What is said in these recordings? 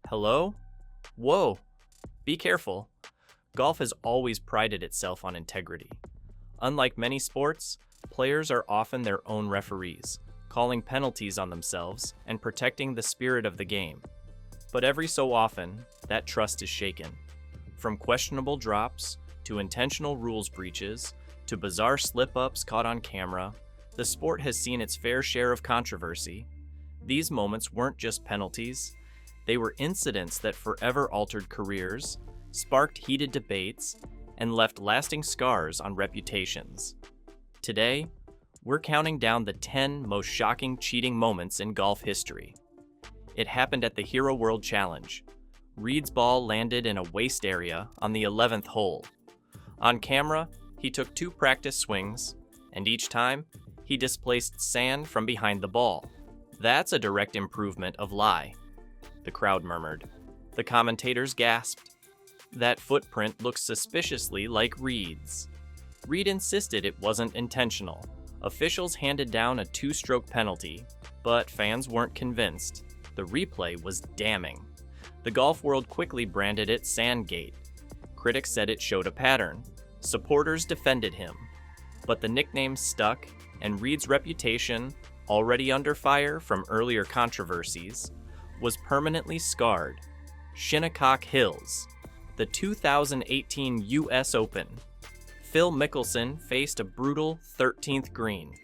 Hello? Whoa, be careful. Golf has always prided itself on integrity. Unlike many sports, players are often their own referees, calling penalties on themselves and protecting the spirit of the game. But every so often, that trust is shaken. From questionable drops, to intentional rules breaches, to bizarre slip-ups caught on camera, the sport has seen its fair share of controversy. These moments weren't just penalties. They were incidents that forever altered careers, sparked heated debates, and left lasting scars on reputations. Today, we're counting down the 10 most shocking cheating moments in golf history. It happened at the Hero World Challenge. Reed's ball landed in a waste area on the 11th hole. On camera, he took 2 practice swings, and each time, he displaced sand from behind the ball. That's a direct improvement of lie, the crowd murmured. The commentators gasped. That footprint looks suspiciously like Reed's. Reed insisted it wasn't intentional. Officials handed down a 2-stroke penalty, but fans weren't convinced. The replay was damning. The golf world quickly branded it Sandgate. Critics said it showed a pattern. Supporters defended him. But the nickname stuck, and Reed's reputation, already under fire from earlier controversies, was permanently scarred. Shinnecock Hills, the 2018 U.S. Open. Phil Mickelson faced a brutal 13th green.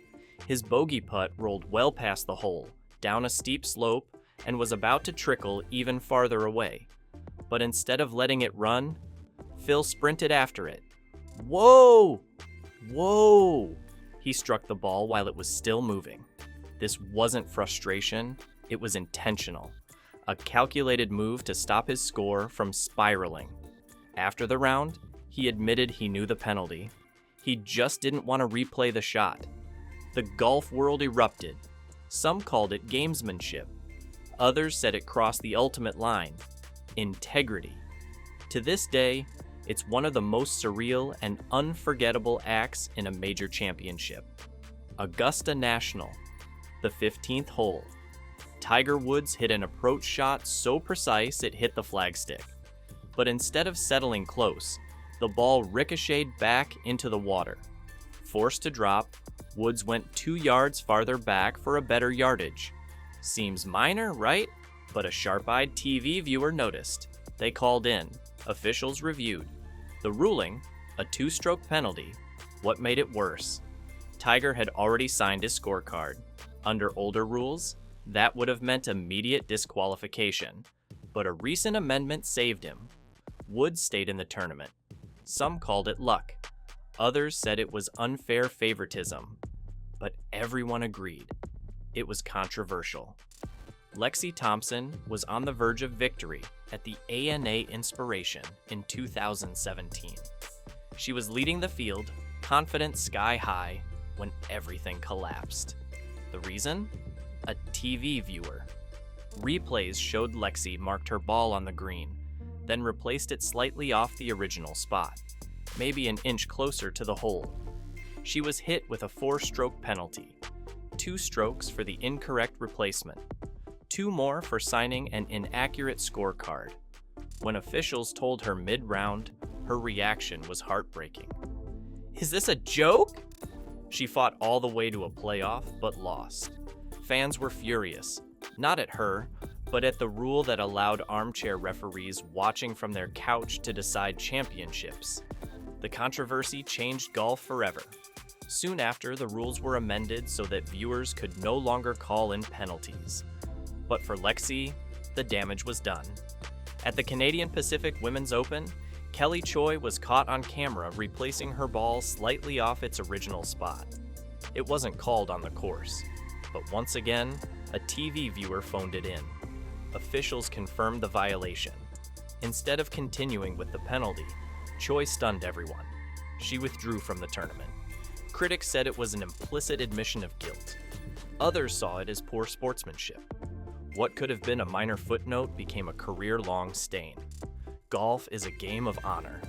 His bogey putt rolled well past the hole, down a steep slope, and was about to trickle even farther away. But instead of letting it run, Phil sprinted after it. Whoa! Whoa! He struck the ball while it was still moving. This wasn't frustration, it was intentional. A calculated move to stop his score from spiraling. After the round, he admitted he knew the penalty. He just didn't want to replay the shot. The golf world erupted. Some called it gamesmanship. Others said it crossed the ultimate line. Integrity. To this day, it's one of the most surreal and unforgettable acts in a major championship. Augusta National, the 15th hole. Tiger Woods hit an approach shot so precise it hit the flagstick. But instead of settling close, the ball ricocheted back into the water. Forced to drop, Woods went 2 yards farther back for a better yardage. Seems minor, right? But a sharp-eyed TV viewer noticed. They called in. Officials reviewed. The ruling, a 2-stroke penalty. What made it worse? Tiger had already signed his scorecard. Under older rules, that would have meant immediate disqualification. But a recent amendment saved him. Woods stayed in the tournament. Some called it luck. Others said it was unfair favoritism. But everyone agreed. It was controversial. Lexi Thompson was on the verge of victory at the ANA Inspiration in 2017. She was leading the field, confidence sky high, when everything collapsed. The reason? A TV viewer. Replays showed Lexi marked her ball on the green, then replaced it slightly off the original spot, maybe an inch closer to the hole. She was hit with a 4-stroke penalty, 2 strokes for the incorrect replacement, 2 more for signing an inaccurate scorecard. When officials told her mid-round, her reaction was heartbreaking. Is this a joke? She fought all the way to a playoff, but lost. Fans were furious, not at her, but at the rule that allowed armchair referees watching from their couch to decide championships. The controversy changed golf forever. Soon after, the rules were amended so that viewers could no longer call in penalties. But for Lexi, the damage was done. At the Canadian Pacific Women's Open, Chella Choi was caught on camera replacing her ball slightly off its original spot. It wasn't called on the course, but once again, a TV viewer phoned it in. Officials confirmed the violation. Instead of continuing with the penalty, Choi stunned everyone. She withdrew from the tournament. Critics said it was an implicit admission of guilt. Others saw it as poor sportsmanship. What could have been a minor footnote became a career-long stain. Golf is a game of honor.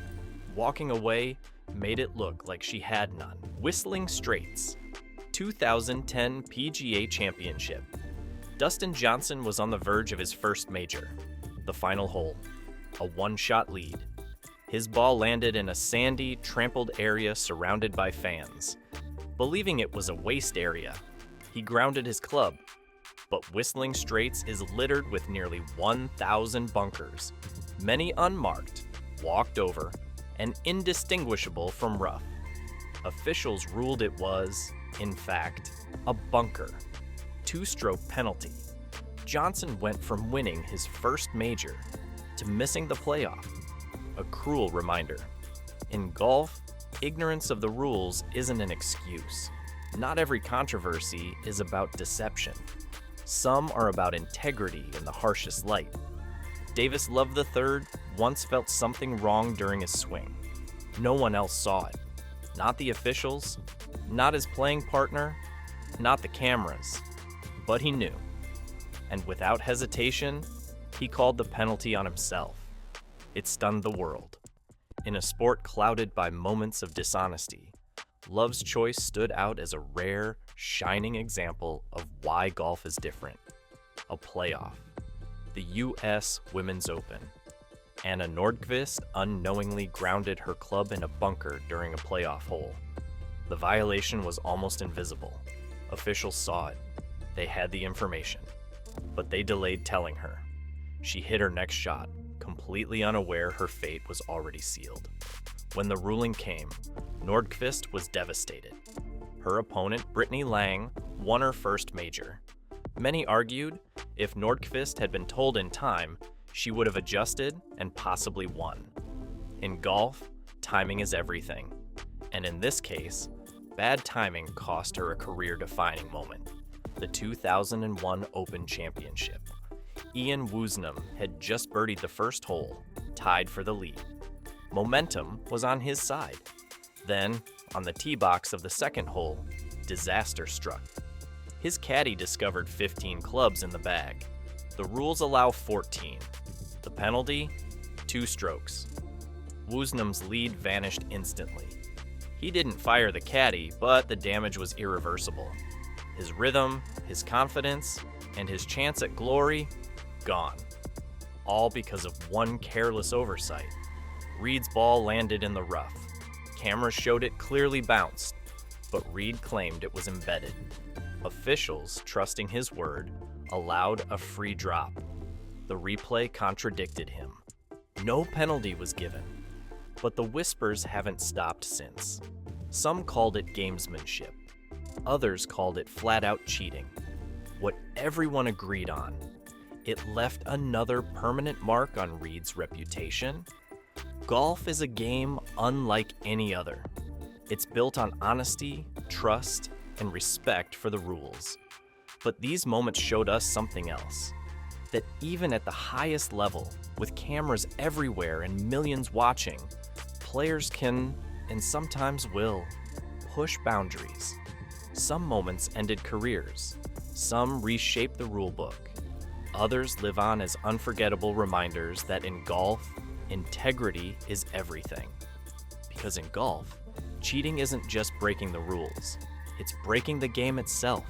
Walking away made it look like she had none. Whistling Straits, 2010 PGA Championship. Dustin Johnson was on the verge of his first major. The final hole, a one-shot lead. His ball landed in a sandy, trampled area surrounded by fans. Believing it was a waste area, he grounded his club. But Whistling Straits is littered with nearly 1,000 bunkers, many unmarked, walked over, and indistinguishable from rough. Officials ruled it was, in fact, a bunker. Two-stroke penalty. Johnson went from winning his first major to missing the playoff. A cruel reminder. In golf, ignorance of the rules isn't an excuse. Not every controversy is about deception. Some are about integrity in the harshest light. Davis Love III once felt something wrong during his swing. No one else saw it. Not the officials, not his playing partner, not the cameras. But he knew. And without hesitation, he called the penalty on himself. It stunned the world. In a sport clouded by moments of dishonesty, Love's choice stood out as a rare, shining example of why golf is different. A playoff. The U.S. Women's Open. Anna Nordqvist unknowingly grounded her club in a bunker during a playoff hole. The violation was almost invisible. Officials saw it. They had the information. But they delayed telling her. She hit her next shot, completely unaware her fate was already sealed. When the ruling came, Nordqvist was devastated. Her opponent, Brittany Lang, won her first major. Many argued if Nordqvist had been told in time, she would have adjusted and possibly won. In golf, timing is everything. And in this case, bad timing cost her a career-defining moment. The 2001 Open Championship. Ian Woosnam had just birdied the first hole, tied for the lead. Momentum was on his side. Then, on the tee box of the second hole, disaster struck. His caddy discovered 15 clubs in the bag. The rules allow 14. The penalty? 2 strokes. Woosnam's lead vanished instantly. He didn't fire the caddy, but the damage was irreversible. His rhythm, his confidence, and his chance at glory, gone. All because of one careless oversight. Reed's ball landed in the rough. Cameras showed it clearly bounced, but Reed claimed it was embedded. Officials, trusting his word, allowed a free drop. The replay contradicted him. No penalty was given, but the whispers haven't stopped since. Some called it gamesmanship. Others called it flat-out cheating. What everyone agreed on, it left another permanent mark on Reed's reputation. Golf is a game unlike any other. It's built on honesty, trust, and respect for the rules. But these moments showed us something else. That even at the highest level, with cameras everywhere and millions watching, players can, and sometimes will, push boundaries. Some moments ended careers. Some reshaped the rulebook. Others live on as unforgettable reminders that in golf, integrity is everything. Because in golf, cheating isn't just breaking the rules. It's breaking the game itself.